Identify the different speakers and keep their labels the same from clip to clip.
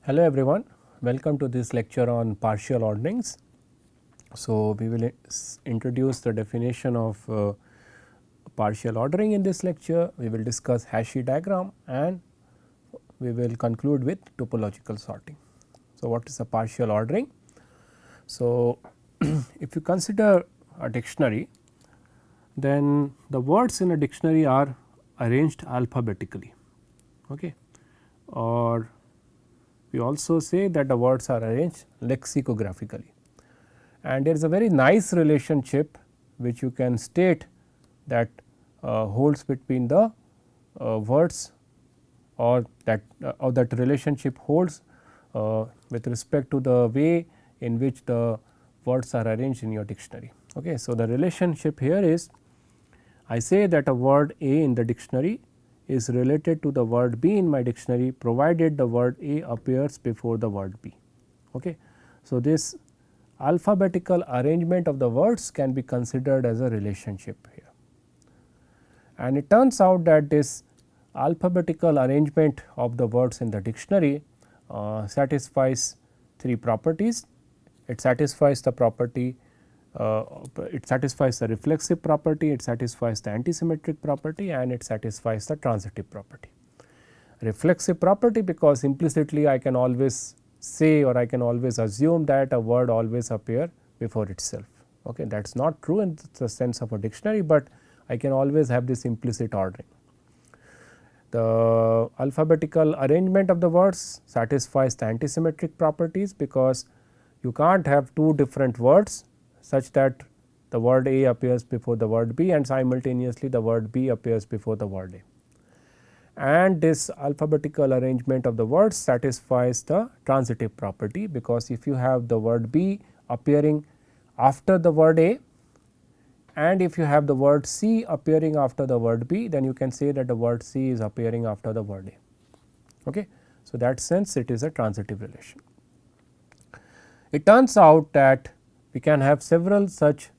Speaker 1: Hello everyone, welcome to this lecture on partial orderings. So, we will introduce the definition of partial ordering in this lecture. We will discuss Hasse diagram and we will conclude with topological sorting. So, what is a partial ordering? So, if you consider a dictionary, then the words in a dictionary are arranged alphabetically, okay, or we also say that the words are arranged lexicographically, and there is a very nice relationship which you can state that holds between the words, or that relationship holds with respect to the way in which the words are arranged in your dictionary. Okay. So, the relationship here is, I say that a word A in the dictionary is related to the word B in my dictionary provided the word A appears before the word B. Okay. So, this alphabetical arrangement of the words can be considered as a relationship here, and it turns out that this alphabetical arrangement of the words in the dictionary satisfies three properties. It satisfies the property, it satisfies the reflexive property, it satisfies the antisymmetric property, and it satisfies the transitive property. Reflexive property, because implicitly I can always say, or I can always assume that a word always appear before itself. Okay. That is not true in the sense of a dictionary, but I can always have this implicit ordering. The alphabetical arrangement of the words satisfies the antisymmetric properties, because you can't have two different words such that the word A appears before the word B and simultaneously the word B appears before the word A. And this alphabetical arrangement of the words satisfies the transitive property, because if you have the word B appearing after the word A and if you have the word C appearing after the word B, then you can say that the word C is appearing after the word A. Okay. So, that sense it is a transitive relation. It turns out that we can have several such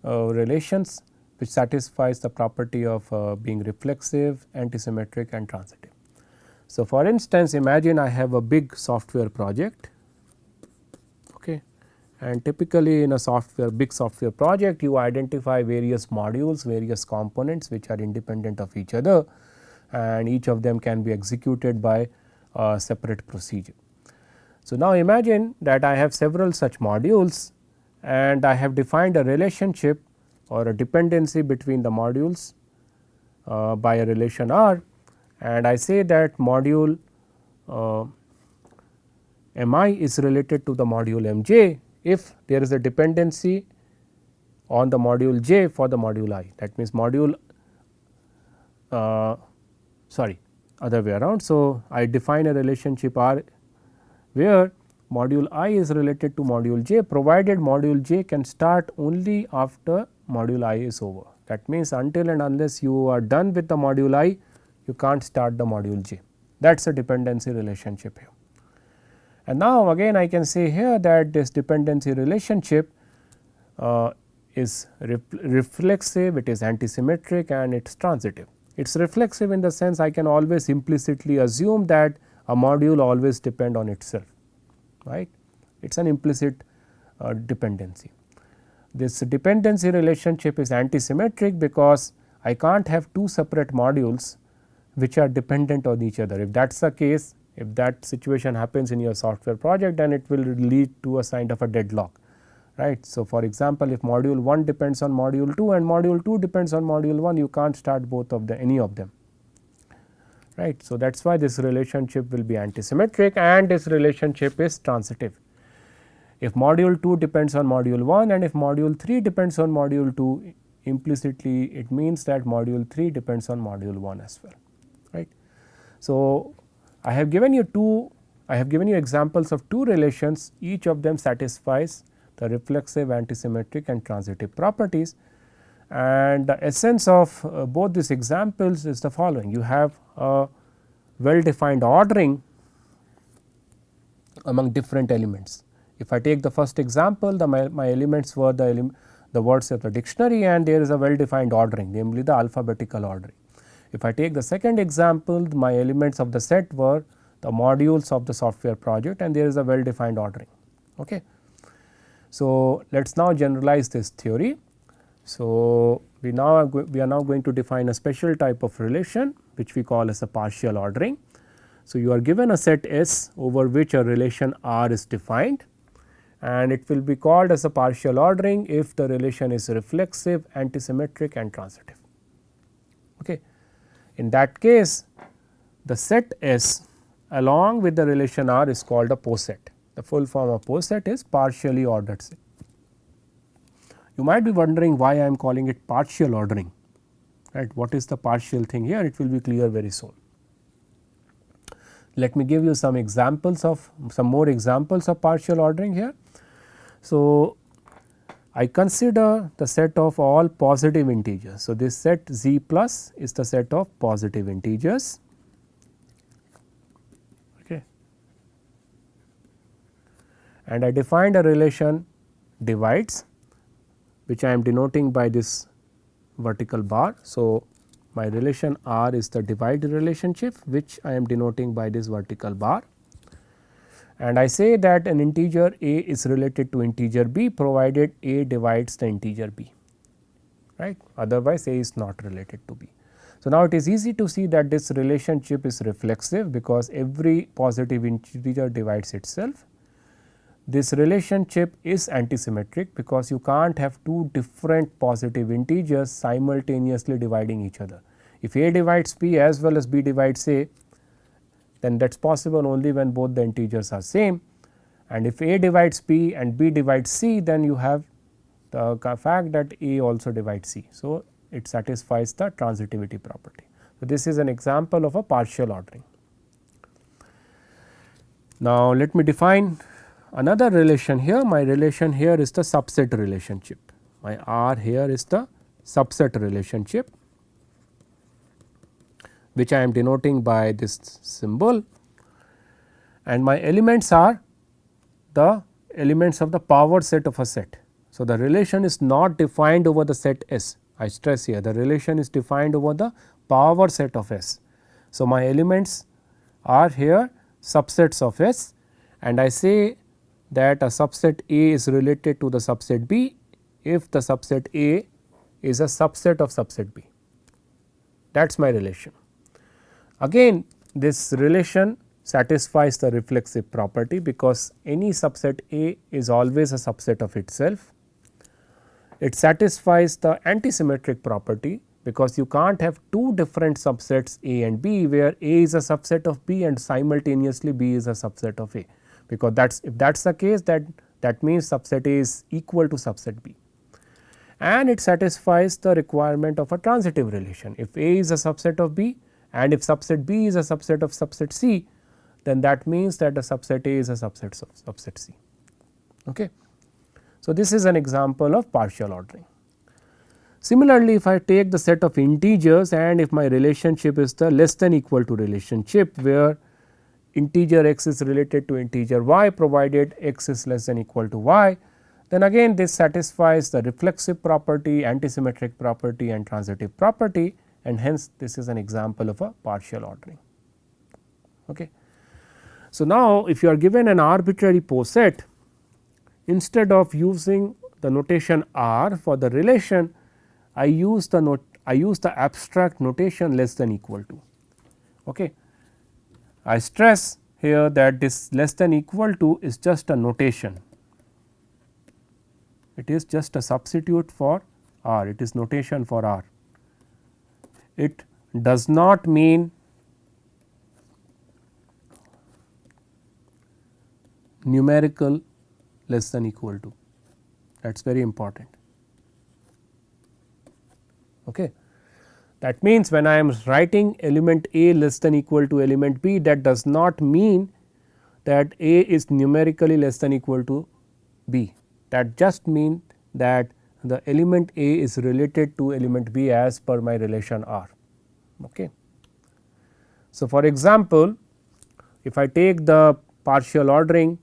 Speaker 1: relations which satisfies the property of being reflexive, antisymmetric and transitive. So, for instance, imagine I have a big software project, okay, and typically in a big software project you identify various modules, various components which are independent of each other, and each of them can be executed by a separate procedure. So, now imagine that I have several such modules and I have defined a relationship or a dependency between the modules by a relation R, and I say that module Mi is related to the module Mj if there is a dependency on the module j for the module I. That means, module other way around. So, I define a relationship R where module I is related to module j provided module j can start only after module I is over. That means, until and unless you are done with the module I, you can't start the module j. That is a dependency relationship here. And now again I can say here that this dependency relationship is reflexive, it is antisymmetric and it is transitive. It is reflexive in the sense I can always implicitly assume that a module always depend on itself, right. It is an implicit dependency. This dependency relationship is antisymmetric because I can't have two separate modules which are dependent on each other. If that is the case, if that situation happens in your software project, then it will lead to a kind of a deadlock, right. So, for example, if module 1 depends on module 2 and module 2 depends on module 1, you can't start both of any of them, right. So, that is why this relationship will be antisymmetric and this relationship is transitive. If module 2 depends on module 1 and if module 3 depends on module 2, implicitly it means that module 3 depends on module 1 as well, right. So, I have given you examples of two relations, each of them satisfies the reflexive, antisymmetric and transitive properties, and the essence of both these examples is the following. You have a well defined ordering among different elements. If I take the first example, my elements were the words of the dictionary and there is a well defined ordering, namely the alphabetical ordering. If I take the second example, my elements of the set were the modules of the software project, and there is a well defined ordering. Okay. So, let us now generalize this theory. So, we are now going to define a special type of relation which we call as a partial ordering. So, you are given a set S over which a relation R is defined, and it will be called as a partial ordering if the relation is reflexive, antisymmetric and transitive. Okay. In that case, the set S along with the relation R is called a POSET. The full form of POSET is partially ordered set. You might be wondering why I am calling it partial ordering, right. What is the partial thing here? It will be clear very soon. Let me give you some more examples of partial ordering here. So, I consider the set of all positive integers. So, this set Z plus is the set of positive integers. Okay. And I defined a relation divides, which I am denoting by this vertical bar. So, my relation R is the divide relationship, which I am denoting by this vertical bar, and I say that an integer A is related to integer B provided A divides the integer B, right. Otherwise, A is not related to B. So, now it is easy to see that this relationship is reflexive because every positive integer divides itself. This relationship is antisymmetric because you can't have two different positive integers simultaneously dividing each other. If A divides B as well as B divides A, then that is possible only when both the integers are same, and if A divides B and B divides C, then you have the fact that A also divides C. So, it satisfies the transitivity property. So, this is an example of a partial ordering. Now, let me define another relation here. My relation here is the subset relationship. My R here is the subset relationship, which I am denoting by this symbol, and my elements are the elements of the power set of a set. So, the relation is not defined over the set S. I stress here the relation is defined over the power set of S. So, my elements are here subsets of S, and I say that a subset A is related to the subset B if the subset A is a subset of subset B. That is my relation. Again, this relation satisfies the reflexive property because any subset A is always a subset of itself. It satisfies the antisymmetric property because you can't have two different subsets A and B where A is a subset of B and simultaneously B is a subset of A, because if that is the case, that means subset A is equal to subset B. And it satisfies the requirement of a transitive relation. If A is a subset of B and if subset B is a subset of subset C, then that means that the subset A is a subset of subset C. Okay. So, this is an example of partial ordering. Similarly, if I take the set of integers and if my relationship is the less than equal to relationship where integer x is related to integer y provided x is less than equal to y, then again this satisfies the reflexive property, antisymmetric property and transitive property, and hence this is an example of a partial ordering. Okay. So, now if you are given an arbitrary POSET, instead of using the notation R for the relation, I use the abstract notation less than equal to. Okay. I stress here that this less than equal to is just a notation. It is just a substitute for R, it is notation for R. It does not mean numerical less than equal to, that is very important. Okay. That means, when I am writing element A less than equal to element B, that does not mean that A is numerically less than equal to B. That just means that the element A is related to element B as per my relation R. Okay. So, for example, if I take the partial ordering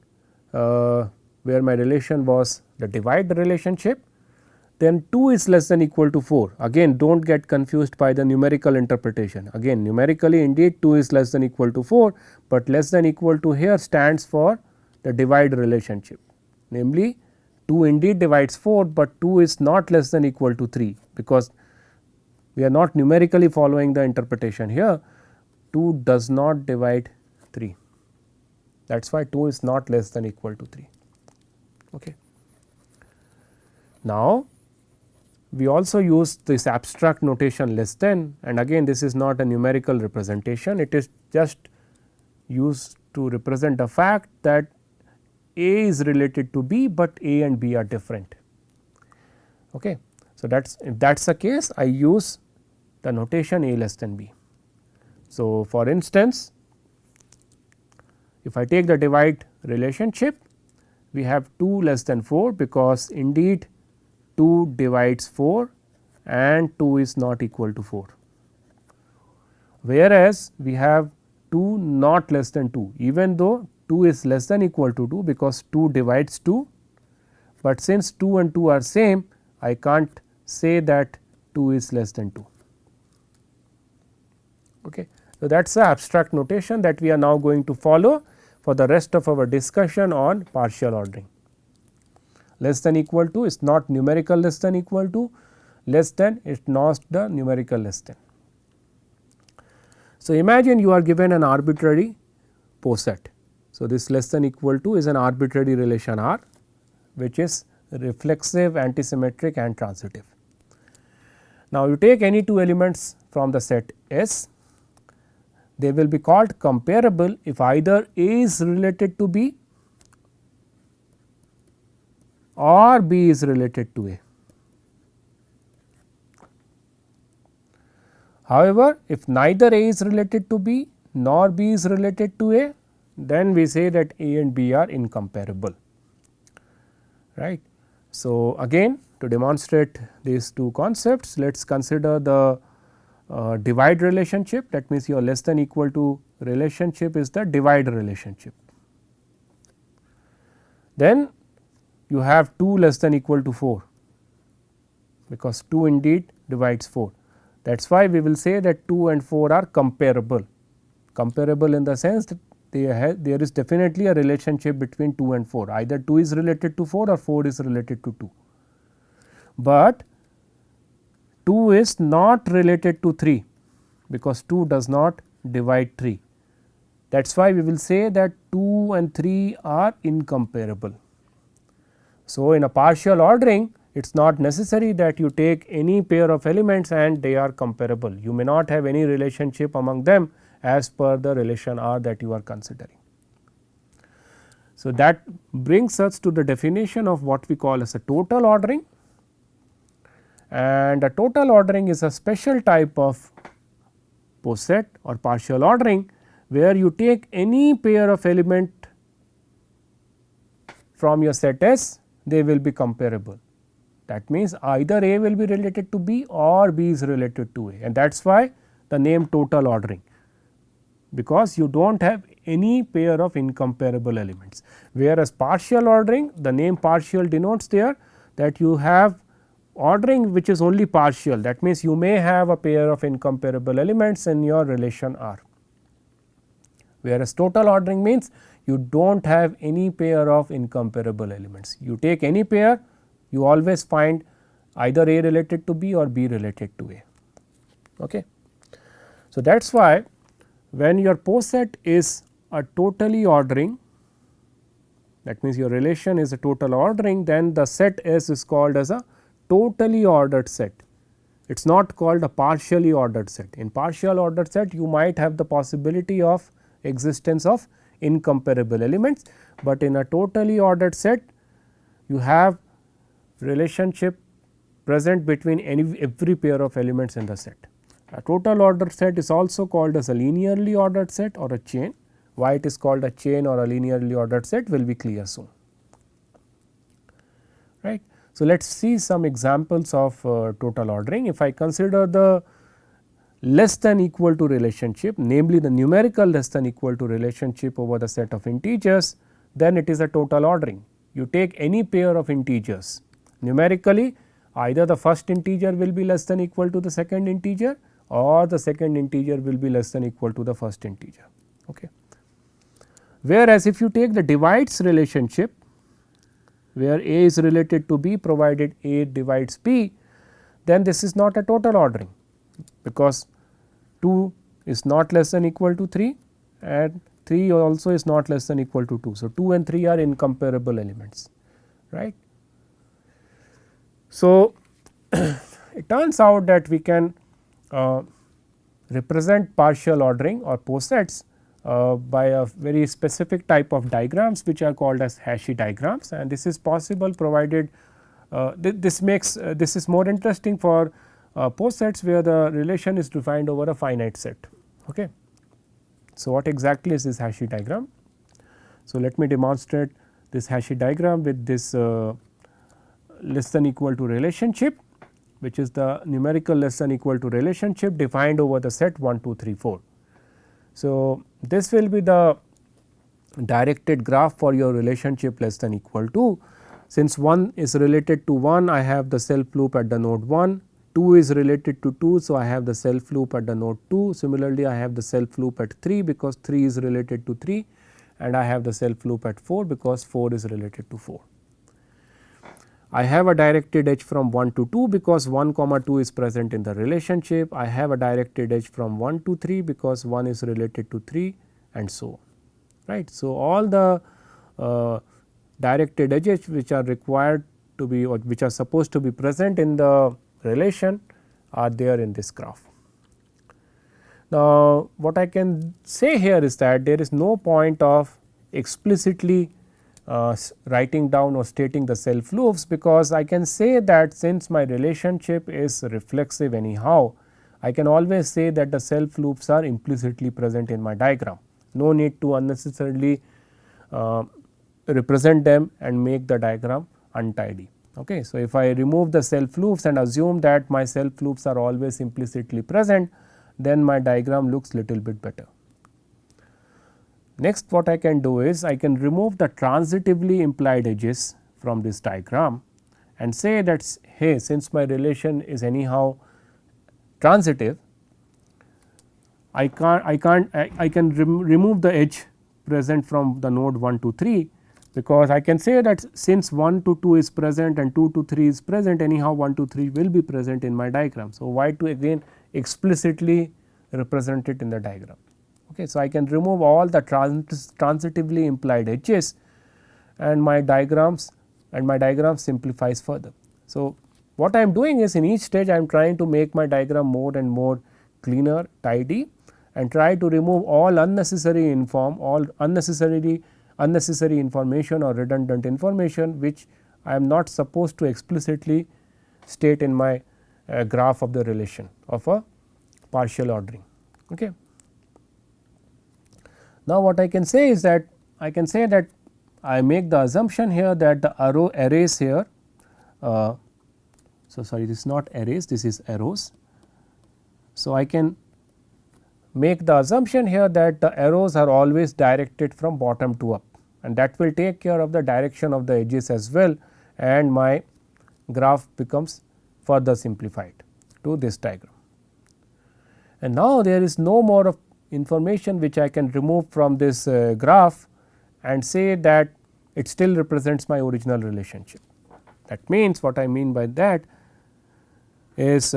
Speaker 1: where my relation was the divide relationship, then 2 is less than equal to 4. Again, do not get confused by the numerical interpretation. Again, numerically indeed 2 is less than equal to 4, but less than equal to here stands for the divide relationship. Namely, 2 indeed divides 4, but 2 is not less than equal to 3, because we are not numerically following the interpretation here. 2 does not divide 3. That is why 2 is not less than equal to 3. Okay. Now, we also use this abstract notation less than, and again this is not a numerical representation, it is just used to represent the fact that A is related to B, but A and B are different. Okay. So, if that is the case, I use the notation A less than B. So, for instance, if I take the divide relationship, we have 2 less than 4, because indeed 2 divides 4 and 2 is not equal to 4. Whereas, we have 2 not less than 2, even though 2 is less than equal to 2, because 2 divides 2, but since 2 and 2 are same, I can't say that 2 is less than 2. Okay. So, that is the abstract notation that we are now going to follow for the rest of our discussion on partial ordering. Less than equal to is not numerical less than equal to, less than is not the numerical less than. So, imagine you are given an arbitrary POSET. So, this less than equal to is an arbitrary relation R, which is reflexive, antisymmetric and transitive. Now, you take any two elements from the set S, they will be called comparable if either A is related to B or B is related to A. However, if neither A is related to B nor B is related to A, then we say that A and B are incomparable, right. So, again to demonstrate these two concepts, let us consider the divide relationship. That means, your less than equal to relationship is the divide relationship. Then you have 2 less than equal to 4, because 2 indeed divides 4. That is why we will say that 2 and 4 are comparable. Comparable in the sense that there is definitely a relationship between 2 and 4, either 2 is related to 4 or 4 is related to 2. But 2 is not related to 3, because 2 does not divide 3. That is why we will say that 2 and 3 are incomparable. So, in a partial ordering, it is not necessary that you take any pair of elements and they are comparable. You may not have any relationship among them as per the relation R that you are considering. So, that brings us to the definition of what we call as a total ordering, and a total ordering is a special type of POSET or partial ordering, where you take any pair of element from your set S, they will be comparable. That means, either A will be related to B or B is related to A, and that is why the name total ordering, because you do not have any pair of incomparable elements. Whereas, partial ordering, the name partial denotes there that you have ordering which is only partial. That means, you may have a pair of incomparable elements in your relation R. Whereas, total ordering means you do not have any pair of incomparable elements. You take any pair, you always find either A related to B or B related to A. Okay. So, that is why when your POSET is a totally ordering, that means your relation is a total ordering, then the set S is called as a totally ordered set. It is not called a partially ordered set. In partial ordered set, you might have the possibility of existence of incomparable elements, but in a totally ordered set, you have relationship present between every pair of elements in the set. A total ordered set is also called as a linearly ordered set or a chain. Why it is called a chain or a linearly ordered set will be clear soon, right. So, let us see some examples of total ordering. If I consider the less than equal to relationship, namely the numerical less than equal to relationship over the set of integers, then it is a total ordering. You take any pair of integers, numerically either the first integer will be less than equal to the second integer or the second integer will be less than equal to the first integer. Okay. Whereas, if you take the divides relationship where A is related to B provided A divides B, then this is not a total ordering, because 2 is not less than equal to 3 and 3 also is not less than equal to 2. So, 2 and 3 are incomparable elements, right. So, it turns out that we can represent partial ordering or POSETs by a very specific type of diagrams which are called as Hasse diagrams, and this is possible provided this is more interesting for POSETs where the relation is defined over a finite set. Okay. So, what exactly is this Hasse diagram? So, let me demonstrate this Hasse diagram with this less than equal to relationship, which is the numerical less than equal to relationship defined over the set 1, 2, 3, 4. So, this will be the directed graph for your relationship less than equal to. Since 1 is related to 1, I have the self loop at the node 1, 2 is related to 2. So, I have the self loop at the node 2. Similarly, I have the self loop at 3 because 3 is related to 3, and I have the self loop at 4 because 4 is related to 4. I have a directed edge from 1 to 2 because 1 comma 2 is present in the relationship. I have a directed edge from 1 to 3 because 1 is related to 3 and so on, right. So, all the directed edges which are required to be or which are supposed to be present in the relation are there in this graph. Now, what I can say here is that there is no point of explicitly writing down or stating the self loops, because I can say that since my relationship is reflexive anyhow, I can always say that the self loops are implicitly present in my diagram. No need to unnecessarily represent them and make the diagram untidy. Okay. So, if I remove the self loops and assume that my self loops are always implicitly present, then my diagram looks little bit better. Next, what I can do is I can remove the transitively implied edges from this diagram and say that, hey, since my relation is anyhow transitive, I can remove the edge present from the node 1 to 3, because I can say that since 1 to 2 is present and 2 to 3 is present, anyhow 1 to 3 will be present in my diagram. So, why to again explicitly represent it in the diagram. Okay. So, I can remove all the transitively implied edges and my diagram simplifies further. So, what I am doing is in each stage I am trying to make my diagram more and more cleaner, tidy, and try to remove all unnecessary information or redundant information which I am not supposed to explicitly state in my graph of the relation of a partial ordering. Okay. Now, what I can say is that I make the assumption here that the arrays here, so sorry, this is not arrays, this is arrows. So, I can make the assumption here that the arrows are always directed from bottom to up, and that will take care of the direction of the edges as well, and my graph becomes further simplified to this diagram. And now, there is no more of information which I can remove from this graph and say that it still represents my original relationship. That means, what I mean by that is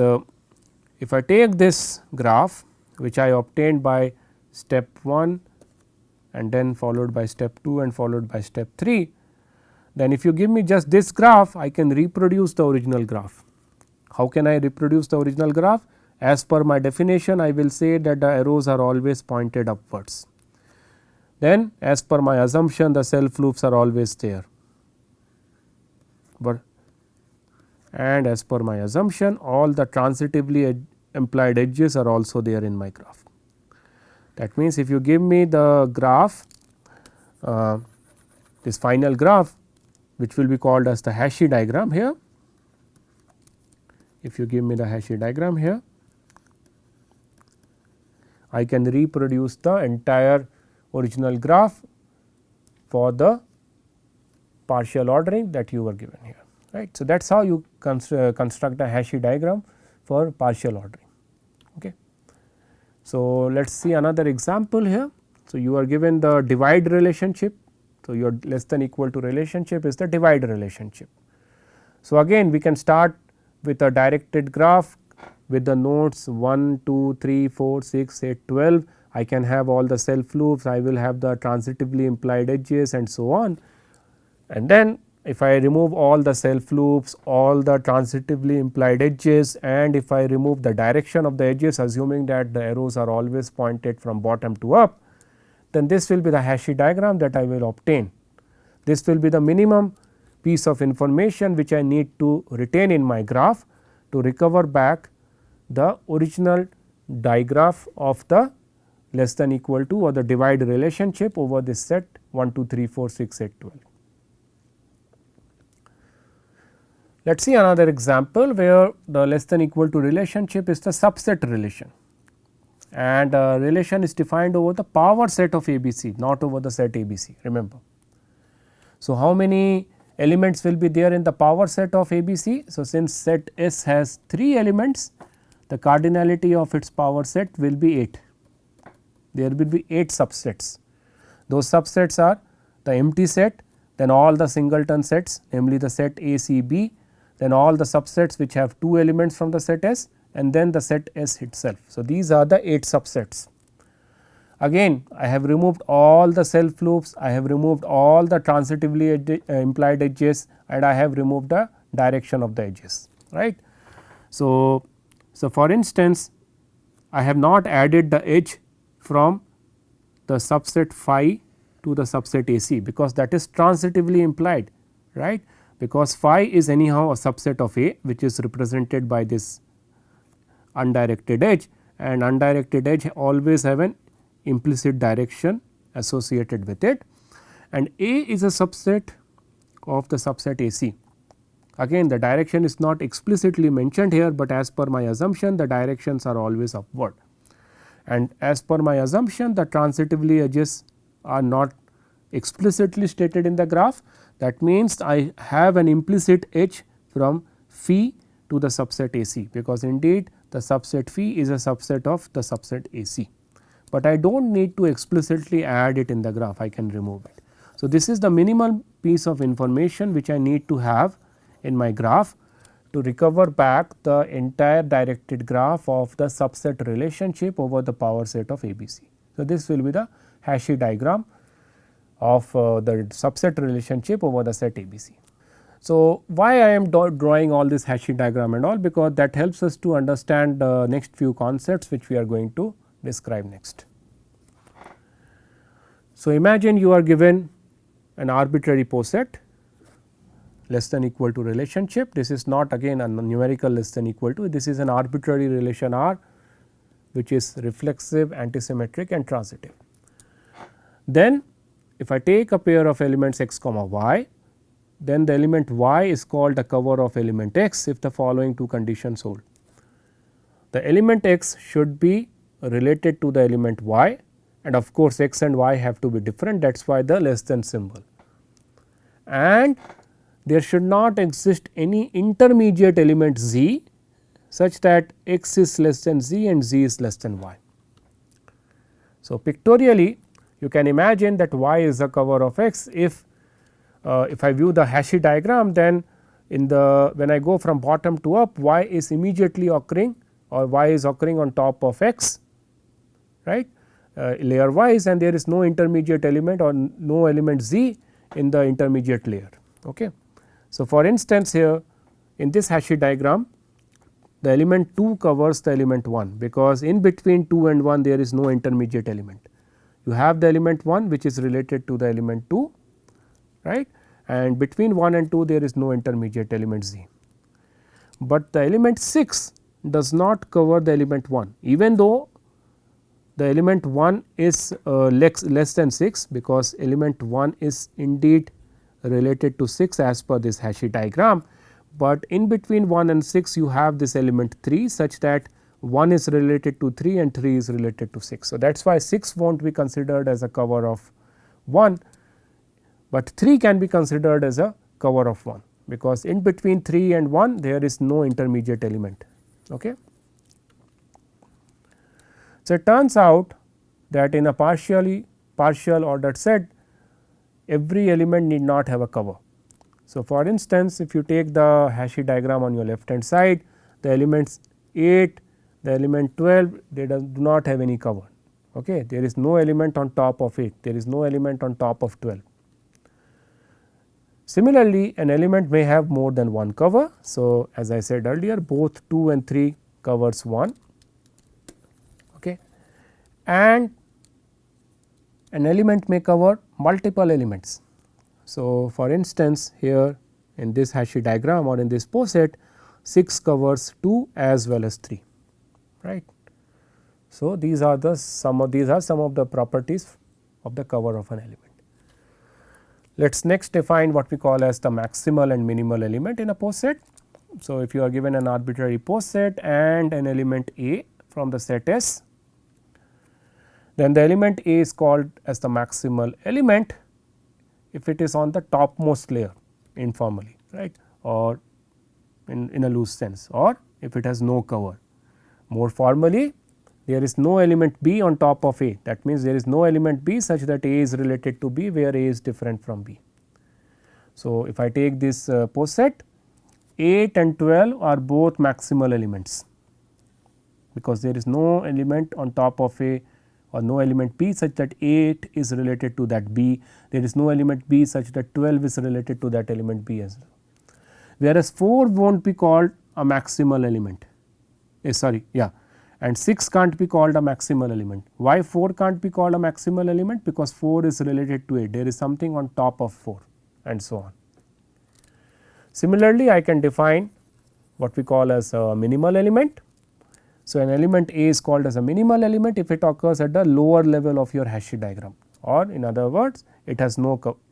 Speaker 1: if I take this graph which I obtained by step 1 and then followed by step 2 and followed by step 3, then if you give me just this graph, I can reproduce the original graph. How can I reproduce the original graph? As per my definition, I will say that the arrows are always pointed upwards. Then, as per my assumption, the self loops are always there, and as per my assumption, all the transitively implied edges are also there in my graph. That means, if you give me the graph, this final graph, which will be called as the Hasse diagram here, if you give me the Hasse diagram here, I can reproduce the entire original graph for the partial ordering that you were given here. right. So, that is how you construct a Hasse diagram for partial ordering. Okay. So, let us see another example here. So, you are given the divide relationship. So, your less than equal to relationship is the divide relationship. So, again we can start with a directed graph with the nodes 1, 2, 3, 4, 6, 8, 12. I can have all the self loops, I will have the transitively implied edges and so on. And then if I remove all the self loops, all the transitively implied edges, and if I remove the direction of the edges, assuming that the arrows are always pointed from bottom to up, then this will be the Hasse diagram that I will obtain. This will be the minimum piece of information which I need to retain in my graph to recover back the original digraph of the less than equal to or the divide relationship over this set 1, 2, 3, 4, 6, 8, 12. Let us see another example where the less than equal to relationship is the subset relation, and relation is defined over the power set of ABC, not over the set ABC, remember. So, how many elements will be there in the power set of ABC? So, since set S has 3 elements, the cardinality of its power set will be 8. There will be 8 subsets. Those subsets are the empty set, then all the singleton sets, namely the set A, C, B, then all the subsets which have 2 elements from the set S, and then the set S itself. So, these are the 8 subsets. Again I have removed all the self loops, I have removed all the transitively implied edges, and I have removed the direction of the edges, right. So, for instance, I have not added the edge from the subset phi to the subset AC, because that is transitively implied, right, because phi is anyhow a subset of A, which is represented by this undirected edge, and undirected edge always have an implicit direction associated with it, and A is a subset of the subset AC. Again the direction is not explicitly mentioned here, but as per my assumption the directions are always upward, and as per my assumption the transitively edges are not explicitly stated in the graph. That means I have an implicit edge from phi to the subset AC, because indeed the subset phi is a subset of the subset AC, but I do not need to explicitly add it in the graph, I can remove it. So, this is the minimal piece of information which I need to have in my graph to recover back the entire directed graph of the subset relationship over the power set of ABC. So, this will be the Hasse diagram of the subset relationship over the set ABC. So, why I am drawing all this Hasse diagram and all, because that helps us to understand the next few concepts which we are going to describe next. So, imagine you are given an arbitrary POSET less than equal to relationship. This is not again a numerical less than equal to, this is an arbitrary relation R which is reflexive, antisymmetric and transitive. Then if I take a pair of elements x comma y, then the element y is called a cover of element x if the following 2 conditions hold. The element x should be related to the element y, and of course x and y have to be different, that is why the less than symbol, and there should not exist any intermediate element z such that x is less than z and z is less than y. So, pictorially you can imagine that y is the cover of x. If I view the Hasse diagram, then in the when I go from bottom to up, y is immediately occurring, or y is occurring on top of x, right, layer wise, and there is no intermediate element or no element z in the intermediate layer. Okay. So, for instance, here in this Hasse diagram the element 2 covers the element 1, because in between 2 and 1 there is no intermediate element. You have the element 1 which is related to the element 2, right, and between 1 and 2 there is no intermediate element z. But the element 6 does not cover the element 1, even though the element 1 is less than 6, because element 1 is indeed related to 6 as per this Hasse diagram, but in between 1 and 6 you have this element 3 such that 1 is related to 3 and 3 is related to 6. So, that is why 6 will not be considered as a cover of 1, but 3 can be considered as a cover of 1, because in between 3 and 1 there is no intermediate element. Okay. So, it turns out that in a partial ordered set every element need not have a cover. So, for instance, if you take the Hasse diagram on your left hand side, the elements 8, the element 12, they do not have any cover. Okay. There is no element on top of 8, there is no element on top of 12. Similarly, an element may have more than one cover. So, as I said earlier, both 2 and 3 covers 1, okay. And an element may cover multiple elements. So, for instance, here in this Hasse diagram or in this POSET, 6 covers 2 as well as 3, right. So, these are some of the properties of the cover of an element. Let us next define what we call as the maximal and minimal element in a POSET. So, if you are given an arbitrary POSET and an element A from the set S, then the element A is called as the maximal element if it is on the topmost layer informally, right, or in a loose sense, or if it has no cover. More formally, there is no element B on top of A, that means there is no element B such that A is related to B where A is different from B. So, if I take this POSET, 8 and 12 are both maximal elements, because there is no element on top of A or no element B such that 8 is related to that B, there is no element B such that 12 is related to that element B as well. Whereas 4 will not be called a maximal element, and 6 can't be called a maximal element. Why 4 can't be called a maximal element? Because 4 is related to 8, there is something on top of 4 and so on. Similarly, I can define what we call as a minimal element. So, an element A is called as a minimal element if it occurs at the lower level of your Hasse diagram, or in other words it has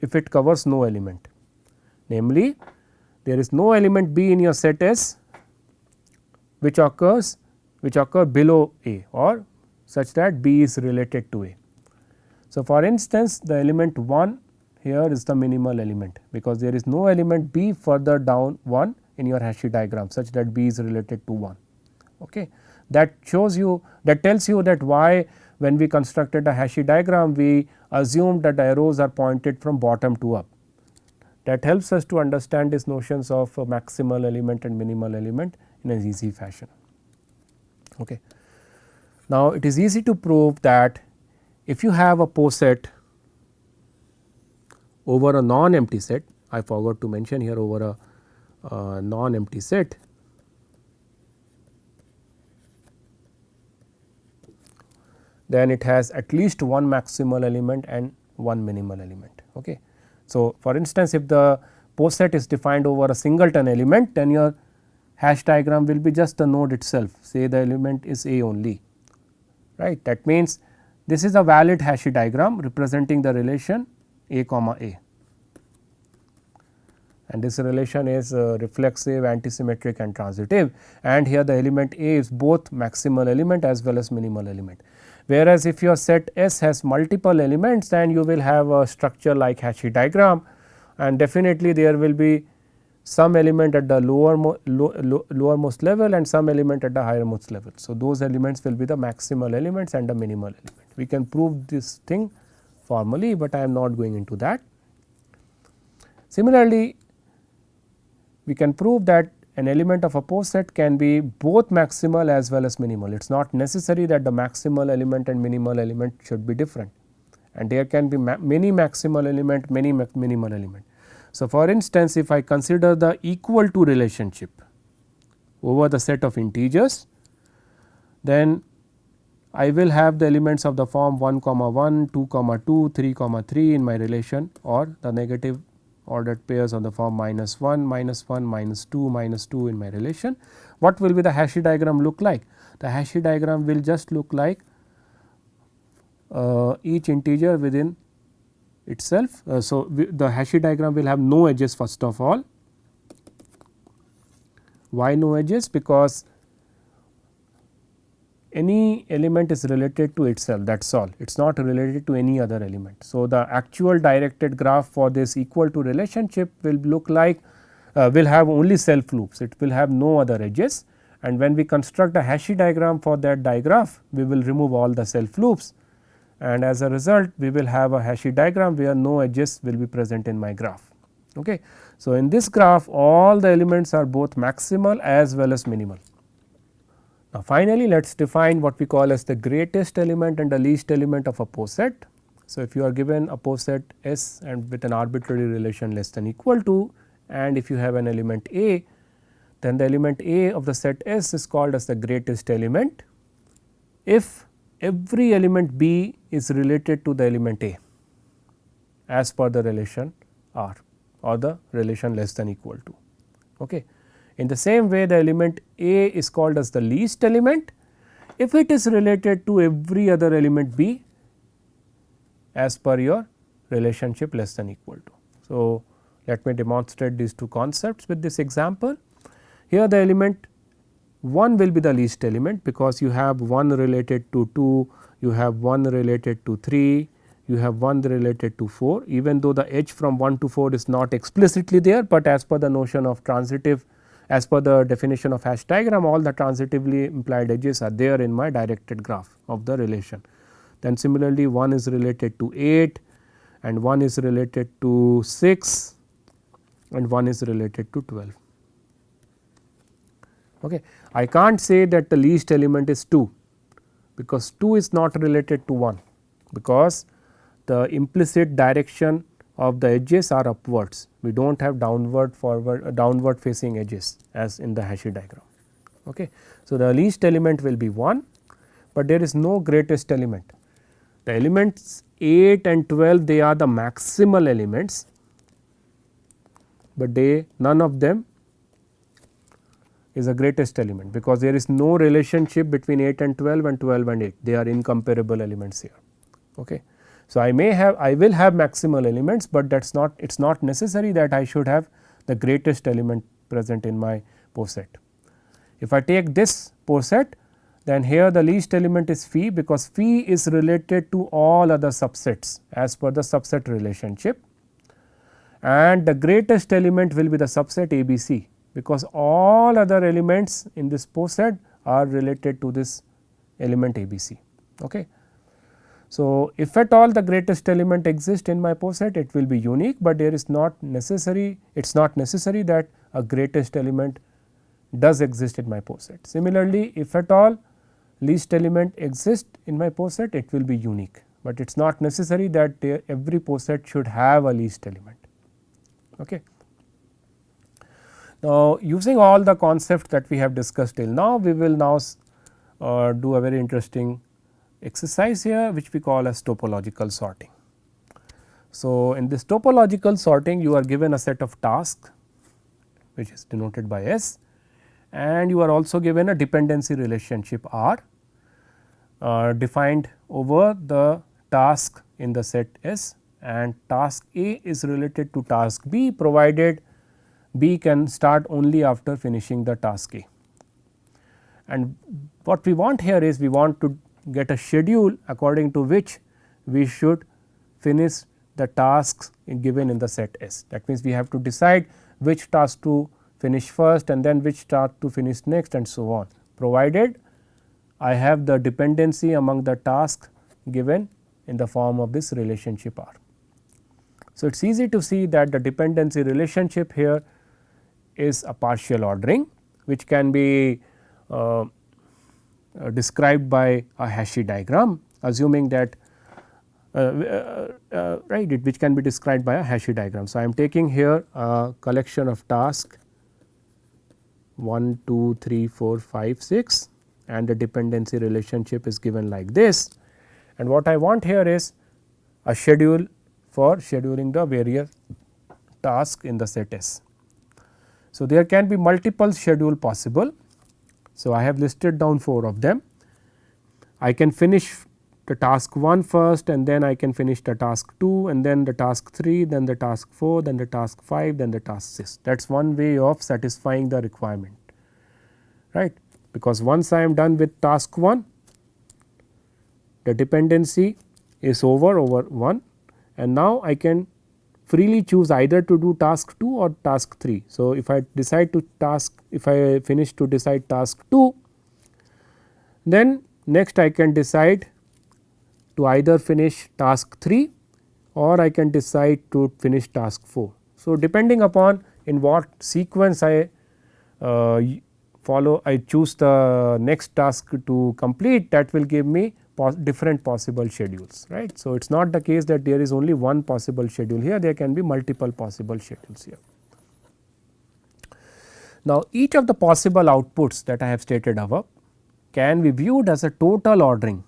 Speaker 1: if it covers no element, namely there is no element B in your set S which occur below A or such that B is related to A. So, for instance, the element 1 here is the minimal element, because there is no element B further down 1 in your Hasse diagram such that B is related to 1. Okay. That tells you that why when we constructed a Hasse diagram we assumed that the arrows are pointed from bottom to up. That helps us to understand these notions of a maximal element and minimal element in an easy fashion. Okay. Now, it is easy to prove that if you have a POSET over a non-empty set, I forgot to mention here over a non-empty set, then it has at least one maximal element and one minimal element. Okay. So, for instance, if the POSET is defined over a singleton element, then your hash diagram will be just the node itself, say the element is A only, right. That means, this is a valid Hasse diagram representing the relation A comma A, and this relation is reflexive, antisymmetric and transitive, and here the element A is both maximal element as well as minimal element. Whereas, if your set S has multiple elements, then you will have a structure like Hasse diagram, and definitely there will be some element at the lowermost level and some element at the highermost level. So, those elements will be the maximal elements and the minimal element. We can prove this thing formally, but I am not going into that. Similarly, we can prove that an element of a POSET can be both maximal as well as minimal. It is not necessary that the maximal element and minimal element should be different, and there can be many maximal element, many minimal element. So, for instance, if I consider the equal to relationship over the set of integers, then I will have the elements of the form 1 comma 1, 2 comma 2, 3 comma 3 in my relation, or the negative ordered pairs of the form minus 1, minus 1, minus 2 in my relation. What will be the Hasse diagram look like? The Hasse diagram will just look like each integer within itself. The Hasse diagram will have no edges first of all. Why no edges? Because any element is related to itself, that is all, it is not related to any other element. So, the actual directed graph for this equal to relationship will look like will have only self loops, it will have no other edges, and when we construct a Hasse diagram for that digraph, we will remove all the self loops, and as a result we will have a Hasse diagram where no edges will be present in my graph. Okay. So, in this graph all the elements are both maximal as well as minimal. Now, finally, let us define what we call as the greatest element and the least element of a POSET. So, if you are given a POSET S and with an arbitrary relation less than equal to, and if you have an element A, then the element A of the set S is called as the greatest element if every element B is related to the element A as per the relation R or the relation less than equal to. Okay. In the same way, the element A is called as the least element if it is related to every other element B as per your relationship less than equal to. So, let me demonstrate these two concepts with this example. Here the element 1 will be the least element because you have 1 related to 2, you have 1 related to 3, you have 1 related to 4, even though the edge from 1 to 4 is not explicitly there, but as per the notion of transitive, as per the definition of Hasse diagram, all the transitively implied edges are there in my directed graph of the relation. Then similarly 1 is related to 8 and 1 is related to 6 and 1 is related to 12. Okay. I can't say that the least element is 2 because 2 is not related to 1 because the implicit direction of the edges are upwards. We do not have downward facing edges as in the Hasse diagram. Okay. So, the least element will be 1, but there is no greatest element. The elements 8 and 12 they are the maximal elements, but none of them is a greatest element because there is no relationship between 8 and 12 and 12 and 8, they are incomparable elements here. Okay. So, I will have maximal elements, but that is not, it is not necessary that I should have the greatest element present in my POSET. If I take this POSET, then here the least element is phi because phi is related to all other subsets as per the subset relationship, and the greatest element will be the subset ABC because all other elements in this POSET are related to this element ABC. Okay. So, if at all the greatest element exists in my POSET, it will be unique, but there is not necessary, it is not necessary that a greatest element does exist in my POSET. Similarly, if at all least element exists in my POSET, it will be unique, but it is not necessary that every POSET should have a least element. Okay. Now, using all the concepts that we have discussed till now, we will now do a very interesting exercise here which we call as topological sorting. So, in this topological sorting you are given a set of tasks which is denoted by S, and you are also given a dependency relationship R defined over the task in the set S, and task A is related to task B provided B can start only after finishing the task A. And what we want here is we want to get a schedule according to which we should finish the tasks given in the set S. That means, we have to decide which task to finish first and then which task to finish next and so on, provided I have the dependency among the tasks given in the form of this relationship R. So, it is easy to see that the dependency relationship here is a partial ordering which can be described by a Hasse diagram, assuming that which can be described by a Hasse diagram. So, I am taking here a collection of tasks 1, 2, 3, 4, 5, 6 and the dependency relationship is given like this, and what I want here is a schedule for scheduling the various tasks in the set S. So, there can be multiple schedule possible. So, I have listed down 4 of them. I can finish the task 1 first and then I can finish the task 2 and then the task 3, then the task 4, then the task 5, then the task 6. That is one way of satisfying the requirement, right, because once I am done with task 1, the dependency is over 1 and now I can freely choose either to do task 2 or task 3. So, if I decide to if I finish to decide task 2, then next I can decide to either finish task 3 or I can decide to finish task 4. So, depending upon in what sequence I follow, I choose the next task to complete, that will give me different possible schedules, right. So, it is not the case that there is only one possible schedule here, there can be multiple possible schedules here. Now, each of the possible outputs that I have stated above can be viewed as a total ordering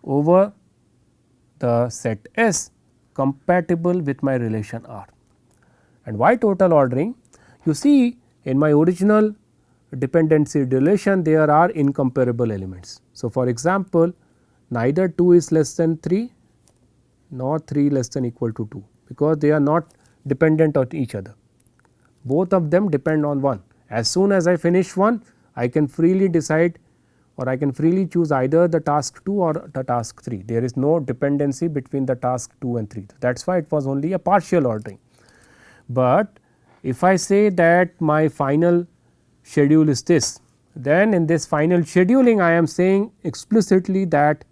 Speaker 1: over the set S compatible with my relation R. And why total ordering? You see, in my original dependency relation there are incomparable elements. So, for example, neither 2 is less than 3 nor 3 less than equal to 2, because they are not dependent on each other. Both of them depend on one. As soon as I finish one, I can freely decide or I can freely choose either the task 2 or the task 3. There is no dependency between the task 2 and 3. That is why it was only a partial ordering. But if I say that my final schedule is this, then in this final scheduling I am saying explicitly that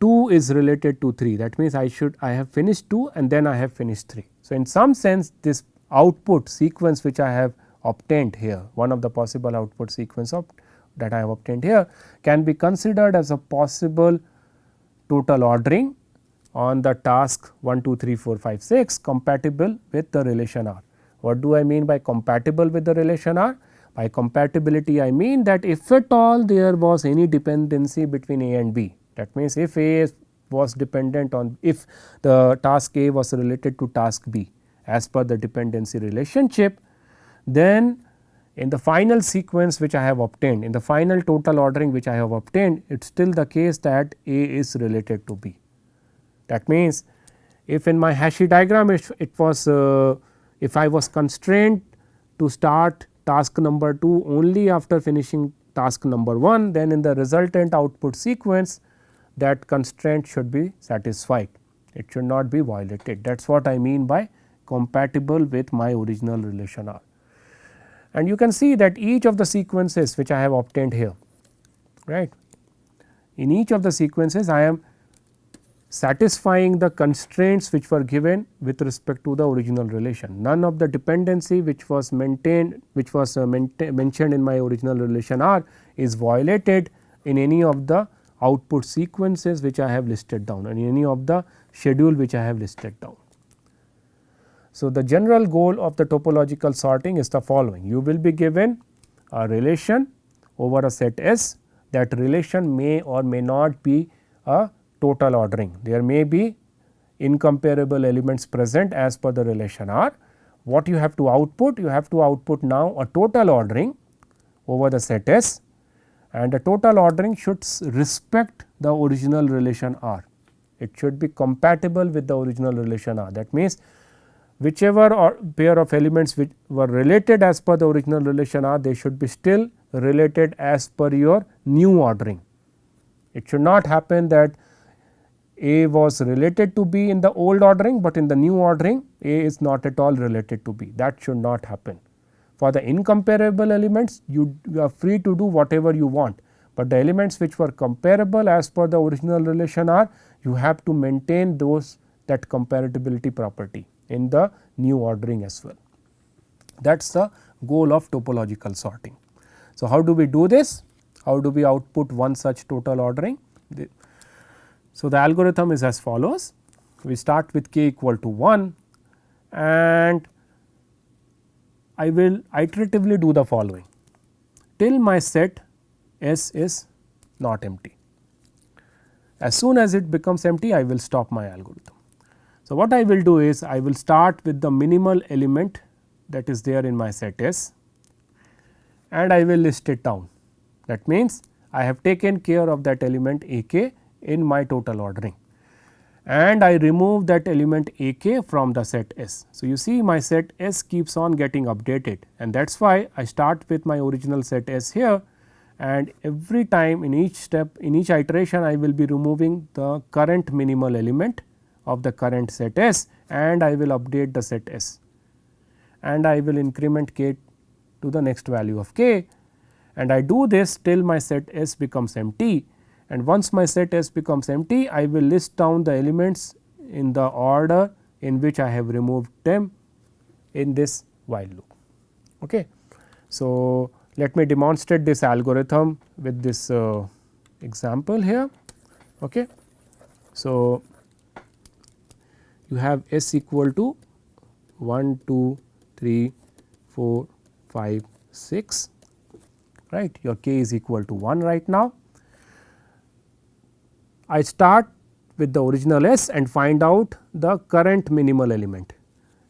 Speaker 1: 2 is related to 3. That means I have finished 2 and then I have finished 3. So, in some sense this output sequence which I have obtained here, one of the possible output sequence that I have obtained here can be considered as a possible total ordering on the task 1, 2, 3, 4, 5, 6 compatible with the relation R. What do I mean by compatible with the relation R? By compatibility I mean that if at all there was any dependency between A and B, that means if A was dependent on, if the task A was related to task B as per the dependency relationship, then in the final sequence which I have obtained, in the final total ordering which I have obtained, it is still the case that A is related to B. That means, if in my Hasse diagram if I was constrained to start task number 2 only after finishing task number 1, then in the resultant output sequence that constraint should be satisfied, it should not be violated. That is what I mean by compatible with my original relation R. And you can see that each of the sequences which I have obtained here, right, in each of the sequences I am satisfying the constraints which were given with respect to the original relation. None of the dependency which was mentioned in my original relation R is violated in any of the output sequences which I have listed down and in any of the schedule which I have listed down. So, the general goal of the topological sorting is the following: you will be given a relation over a set S. That relation may or may not be a total ordering. There may be incomparable elements present as per the relation R. What you have to output? You have to output now a total ordering over the set S, and the total ordering should respect the original relation R. It should be compatible with the original relation R. That means, whichever pair of elements which were related as per the original relation R, they should be still related as per your new ordering. It should not happen that A was related to B in the old ordering, but in the new ordering A is not at all related to B. That should not happen. For the incomparable elements, you are free to do whatever you want, but the elements which were comparable as per the original relation R, you have to maintain that comparability property in the new ordering as well. That is the goal of topological sorting. So, how do we do this? How do we output one such total ordering? So, the algorithm is as follows: we start with k equal to 1 and I will iteratively do the following till my set S is not empty. As soon as it becomes empty, I will stop my algorithm. So, what I will do is I will start with the minimal element that is there in my set S and I will list it down. That means, I have taken care of that element A k in my total ordering and I remove that element A k from the set S. So, you see my set S keeps on getting updated, and that is why I start with my original set S here, and every time in each step, in each iteration, I will be removing the current minimal element of the current set S and I will update the set S, and I will increment k to the next value of k, and I do this till my set S becomes empty, and once my set S becomes empty I will list down the elements in the order in which I have removed them in this while loop. Okay. So, let me demonstrate this algorithm with this example here. Okay. So, you have S equal to 1, 2, 3, 4, 5, 6, right. Your k is equal to 1 right now. I start with the original S and find out the current minimal element,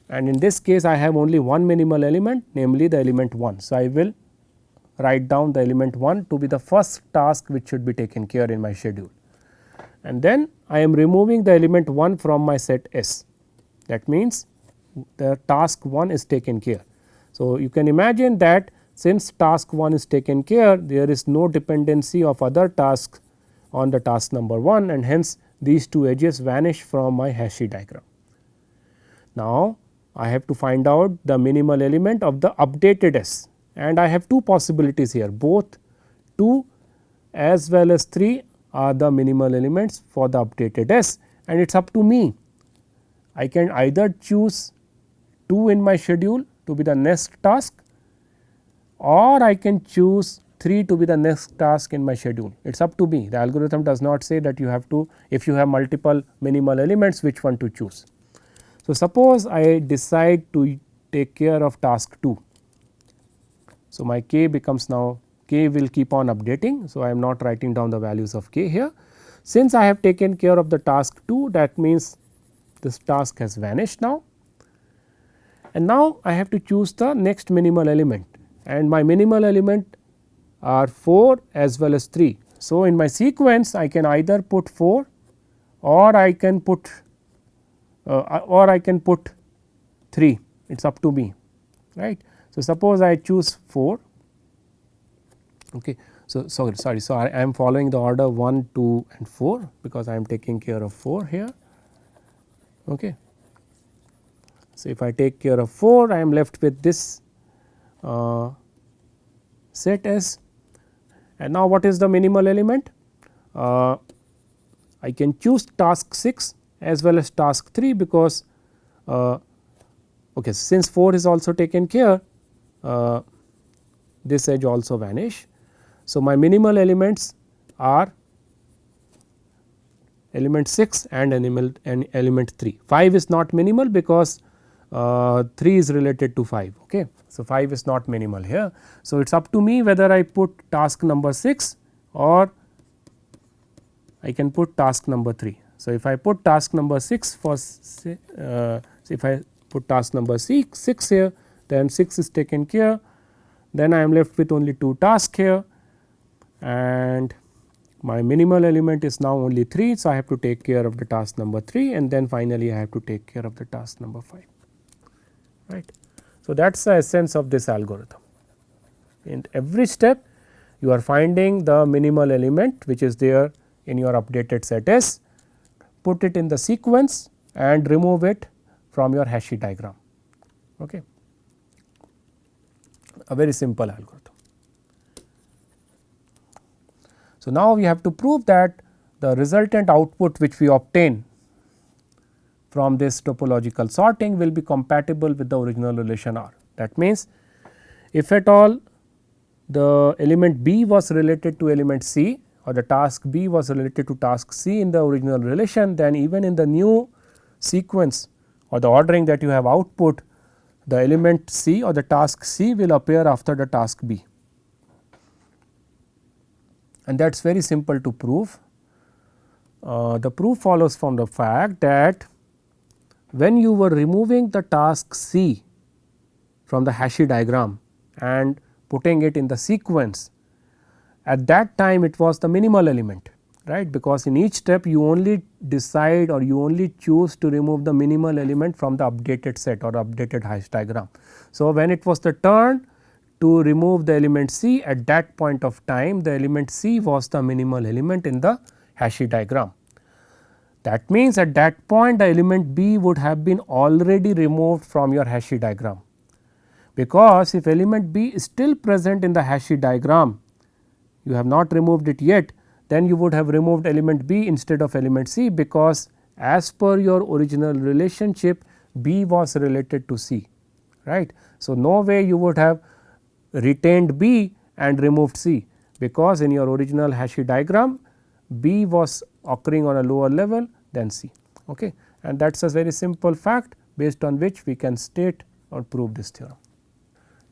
Speaker 1: and in this case I have only one minimal element, namely the element 1. So, I will write down the element 1 to be the first task which should be taken care in my schedule, and then I am removing the element 1 from my set S. That means, the task 1 is taken care. So, you can imagine that since task 1 is taken care, there is no dependency of other tasks on the task number 1, and hence these two edges vanish from my Hasse diagram. Now, I have to find out the minimal element of the updated S, and I have two possibilities here, both 2 as well as 3 are the minimal elements for the updated S, and it is up to me. I can either choose 2 in my schedule to be the next task, or I can choose 3 to be the next task in my schedule. It is up to me. The algorithm does not say that you have to, if you have multiple minimal elements, which one to choose. So, suppose I decide to take care of task 2. So, my k becomes now, k will keep on updating. So, I am not writing down the values of k here. Since I have taken care of the task 2, that means this task has vanished now, and now I have to choose the next minimal element, and my minimal element are 4 as well as 3. So, in my sequence I can either put 4 or I can put 3, it is up to me, right. So, suppose I choose 4. Okay. So, sorry. So, I am following the order 1, 2 and 4 because I am taking care of 4 here. Okay. So, if I take care of 4, I am left with this set S, and now what is the minimal element? I can choose task 6 as well as task 3 because okay, since 4 is also taken care, this edge also vanish. So, my minimal elements are element 6 and element 3. 5 is not minimal because 3 is related to 5. Okay. So, 5 is not minimal here. So, it is up to me whether I put task number 6 or I can put task number 3. So, if I put task number 6 for if I put task number 6 here, then 6 is taken care, then I am left with only 2 tasks here, and my minimal element is now only 3. So, I have to take care of the task number 3, and then finally, I have to take care of the task number 5, right. So, that is the essence of this algorithm. In every step you are finding the minimal element which is there in your updated set S, put it in the sequence and remove it from your Hasse diagram. Okay. A very simple algorithm. So, now we have to prove that the resultant output which we obtain from this topological sorting will be compatible with the original relation R. That means, if at all the element B was related to element C or the task B was related to task C in the original relation, then even in the new sequence or the ordering that you have output, the element C or the task C will appear after the task B, and that is very simple to prove. The proof follows from the fact that when you were removing the task C from the Hasse diagram and putting it in the sequence, at that time it was the minimal element, right, because in each step you only decide or you only choose to remove the minimal element from the updated set or updated Hasse diagram. So, when it was the turn to remove the element C, at that point of time the element C was the minimal element in the Hasse diagram. That means at that point the element B would have been already removed from your Hasse diagram, because if element B is still present in the Hasse diagram, you have not removed it yet, then you would have removed element B instead of element C, because as per your original relationship B was related to C, right. So, no way you would have retained B and removed C, because in your original Hasse diagram B was occurring on a lower level than C, okay. And that is a very simple fact based on which we can state or prove this theorem.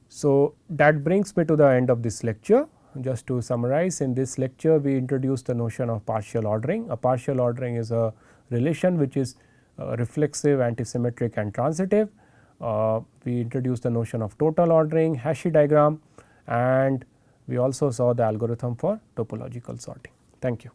Speaker 1: So, that brings me to the end of this lecture. Just to summarize, in this lecture we introduced the notion of partial ordering. A partial ordering is a relation which is reflexive, antisymmetric and transitive. We introduced the notion of total ordering, Hasse diagram, and we also saw the algorithm for topological sorting. Thank you.